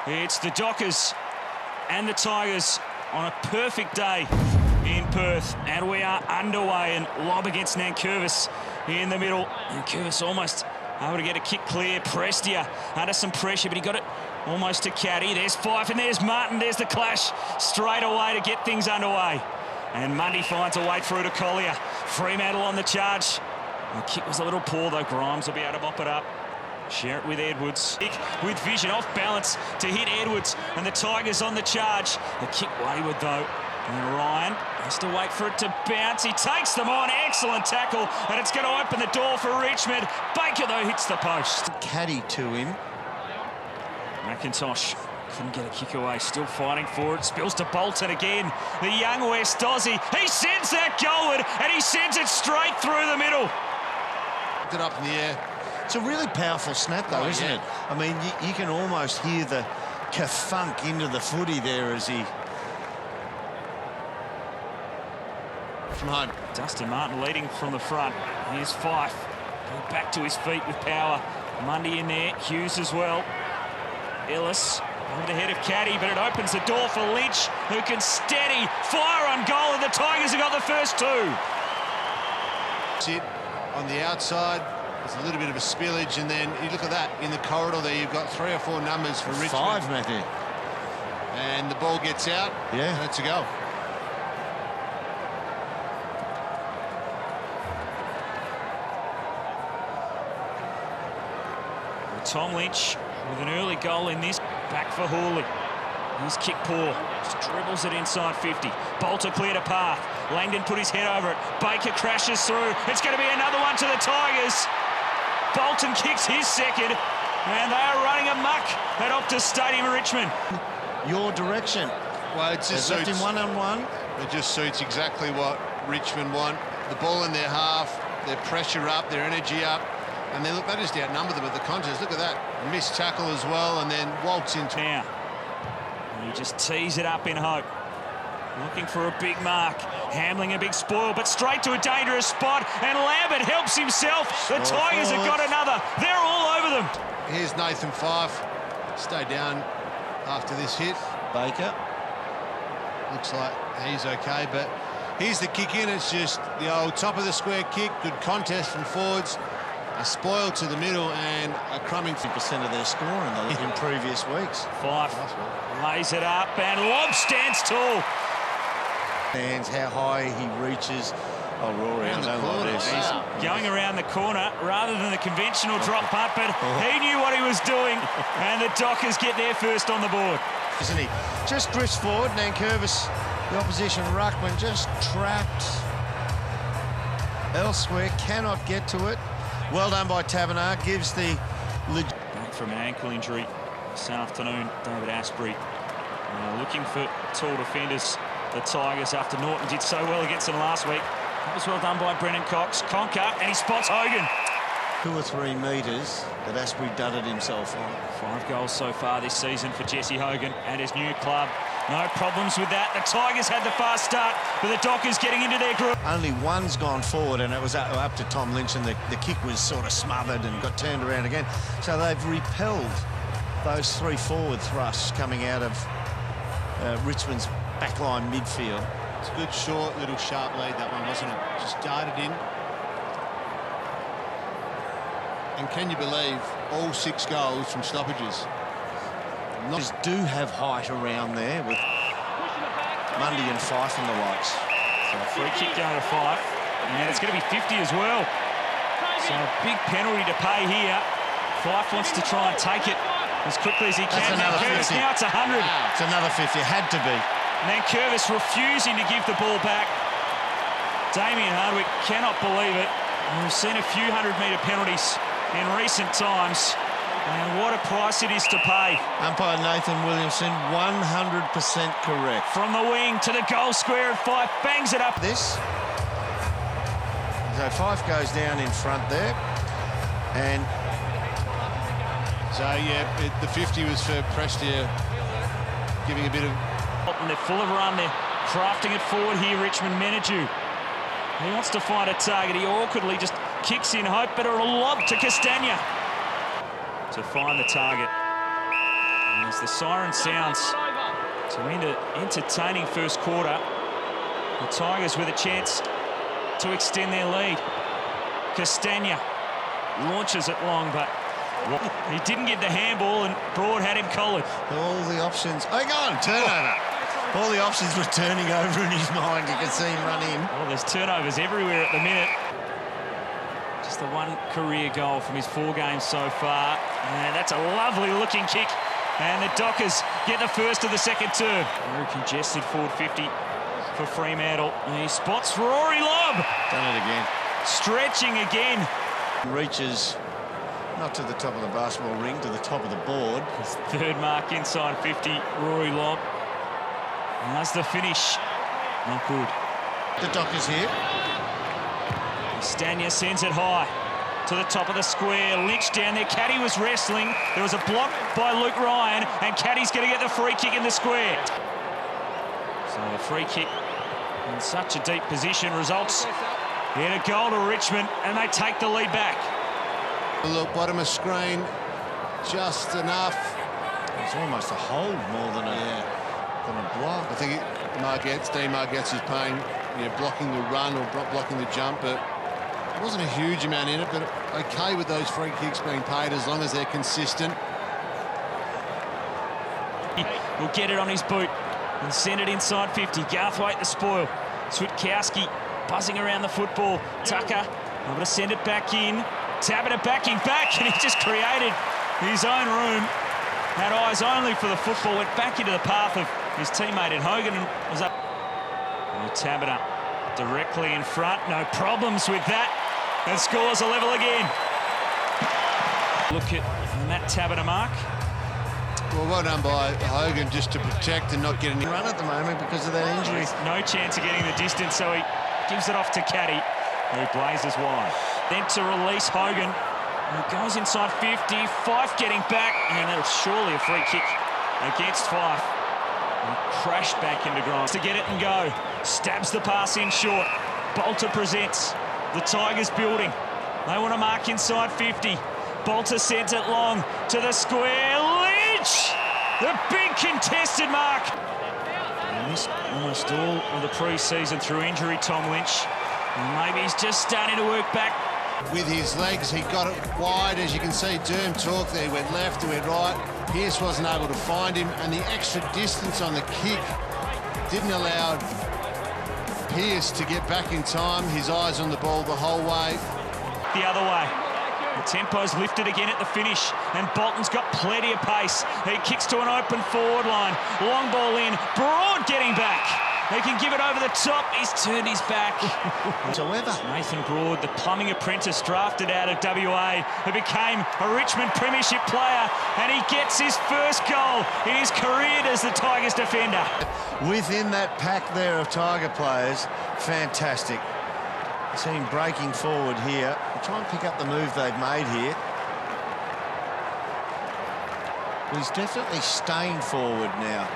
It's the Dockers and the Tigers on a perfect day in Perth, and we are underway. And lob against Nankervis in the middle. Nankervis almost able to get a kick clear. Prestia under some pressure, but he got it almost to Caddy. There's Fife and there's Martin. There's the clash straight away to get things underway. And Mundy finds a way through to Collier. Fremantle on the charge. The kick was a little poor though. Grimes will be able to mop it up. Share it with Edwards. With vision, off balance to hit Edwards. And the Tigers on the charge. The kick wayward though. And Ryan has to wait for it to bounce. He takes them on. Excellent tackle. And it's going to open the door for Richmond. Baker though hits the post. Caddy to him. McIntosh couldn't get a kick away. Still fighting for it. Spills to Bolton again. The young West Aussie. He sends that goalward and he sends it straight through the middle. It up in the air. It's a really powerful snap, though, isn't it? I mean, you can almost hear the ka-thunk into the footy there as he... From home. Dustin Martin leading from the front. Here's Fife. Back to his feet with power. Mundy in there. Hughes as well. Ellis over the head of Caddy, but it opens the door for Lynch, who can steady fire on goal, and the Tigers have got the first two. Sit on the outside. There's a little bit of a spillage, and then you look at that in the corridor there. You've got 3 or 4 numbers for Richmond. 5, Matthew. And the ball gets out. Yeah. And it's a goal. Tom Lynch with an early goal in this. Back for Hawley. Here's kick poor. Just dribbles it inside 50. Bolter cleared a path. Langdon put his head over it. Baker crashes through. It's going to be another one to the Tigers. Bolton kicks his second, and they are running amok at Optus Stadium in Richmond. Your direction. Well, it just left suits him one-on-one. It just suits exactly what Richmond want. The ball in their half, their pressure up, their energy up, and then look, they just outnumber them at the contest. Look at that. Missed tackle as well, and then waltz into now. And he just tees it up in hope. Looking for a big mark. Hamling a big spoil, but straight to a dangerous spot. And Lambert helps himself. The Tigers have got another. They're all over them. Here's Nathan Fife. Stay down after this hit. Baker. Looks like he's okay, but here's the kick in. It's just the old top of the square kick. Good contest from forwards. A spoil to the middle and a crumbing 50% of their score in previous weeks. Fife lays it up and Lob stands tall. And how high he reaches. Oh, Rory, I don't like this. He's going around the corner rather than the conventional drop punt, but he knew what he was doing, and the Dockers get there first on the board. Isn't he? Just drifts forward. Nankervis, the opposition ruckman, just trapped elsewhere, cannot get to it. Well done by Taverner, gives the... Back from an ankle injury this afternoon, David Asprey. Looking for tall defenders. The Tigers, after Norton did so well against them last week. That was well done by Brennan Cox. Conker, and he spots Hogan. 2 or 3 metres that Asprey dudded himself on. 5 goals so far this season for Jesse Hogan and his new club. No problems with that. The Tigers had the fast start, but the Dockers getting into their group. Only one's gone forward, and it was up to Tom Lynch, and the kick was sort of smothered and got turned around again. So they've repelled those 3 forward thrusts coming out of Richmond's backline midfield. It's a good, short, little sharp lead, that one, wasn't it? Just darted in. And can you believe all 6 goals from stoppages? Do have height around there with Mundy and Fife and the likes. So a free kick going to Fife, and it's going to be 50 as well. So a big penalty to pay here. Fife wants to try and take it as quickly as he can. That's another 50. Now it's 100. It's another 50, had to be. Nankervis refusing to give the ball back. Damien Hardwick cannot believe it. We've seen a few 100-metre penalties in recent times. And what a price it is to pay. Umpire Nathan Williamson, 100% correct. From the wing to the goal square, and Fife bangs it up. This. So Fife goes down in front there. And so, yeah, the 50 was for Prestia, giving a bit of... And they're full of run. They're crafting it forward here, Richmond. Menadue. He wants to find a target. He awkwardly just kicks in hope, but a lob to Castagna to find the target. As the siren sounds to end an entertaining first quarter, the Tigers with a chance to extend their lead. Castagna launches it long, but he didn't get the handball, and Broad had him collared. All the options. Hang on, turnover. All the options were turning over in his mind. You could see him run in. Well, there's turnovers everywhere at the minute. Just the one career goal from his 4 games so far. And that's a lovely looking kick. And the Dockers get the first of the second term. Very congested forward 50 for Fremantle. And he spots Rory Lobb. Done it again. Stretching again. Reaches not to the top of the basketball ring, to the top of the board. His 3rd mark inside 50, Rory Lobb. And that's the finish. Not good. The Dockers here. Castagna sends it high to the top of the square. Lynch down there. Caddy was wrestling. There was a block by Luke Ryan, and Caddy's going to get the free kick in the square. So the free kick in such a deep position results in a goal to Richmond, and they take the lead back. Look, bottom of screen, just enough. It's almost a hold more than a block. I think Dean Margetts is playing, blocking the run or blocking the jump, but there wasn't a huge amount in it, but okay with those free kicks being paid as long as they're consistent. Will get it on his boot and send it inside 50. Garthwaite the spoil. Switkowski buzzing around the football. Tucker able to send it back in. Tabata backing back, and he just created his own room. Had eyes only for the football, went back into the path of his teammate in Hogan and was up. And Tabata directly in front, no problems with that, and scores a level again. Look at Matt Tabata mark. Well, well done by Hogan just to protect and not get any Run at the moment because of that injury. No chance of getting the distance, so he gives it off to Caddy, who blazes wide. Then to release Hogan, who goes inside 50. Fife getting back, and that's surely a free kick against Fife. And crashed back into Grimes to get it and go. Stabs the pass in short. Bolter presents. The Tigers building. They want to mark inside 50. Bolter sends it long to the square. Lynch! The big contested mark. He missed almost all of the pre-season through injury, Tom Lynch. And maybe he's just starting to work back. With his legs, he got it wide, as you can see. Durham talked there, he went left, he went right. Pearce wasn't able to find him, and the extra distance on the kick didn't allow Pearce to get back in time. His eyes on the ball the whole way. The other way. The tempo's lifted again at the finish, and Bolton's got plenty of pace. He kicks to an open forward line. Long ball in. Broad getting back. He can give it over the top. He's turned his back. Whatsoever. Nathan Broad, the plumbing apprentice drafted out of WA, who became a Richmond Premiership player, and he gets his first goal in his career as the Tigers defender. Within that pack there of Tiger players, fantastic. See him breaking forward here. We'll try and pick up the move they've made here. He's definitely staying forward now.